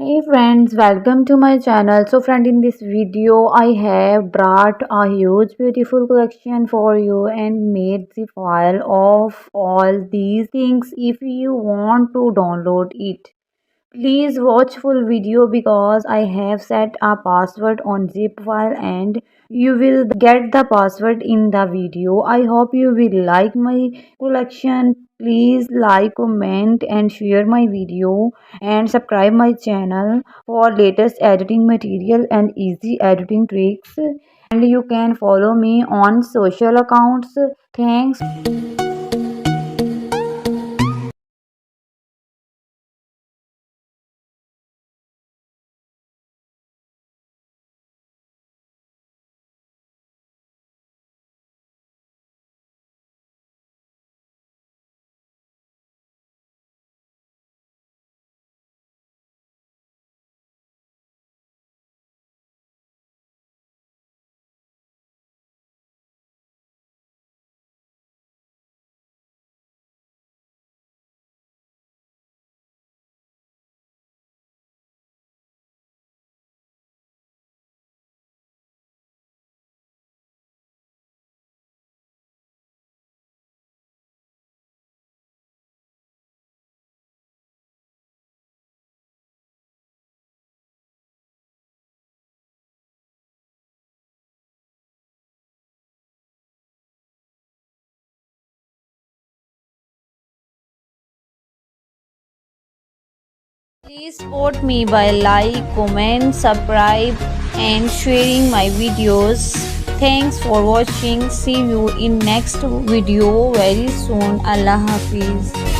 Hey friends, welcome to my channel. So friend, in this video I have brought a huge beautiful collection for you and made the file of all these things. If you want to download it, please watch full video because I have set a password on zip file and you will get the password in the video. I hope you will like my collection. Please like, comment and share my video and subscribe my channel for latest editing material and easy editing tricks. And you can follow me on social accounts. Thanks. Please support me by like, comment, subscribe and sharing my videos. Thanks for watching. See you in next video very soon. Allah Hafiz.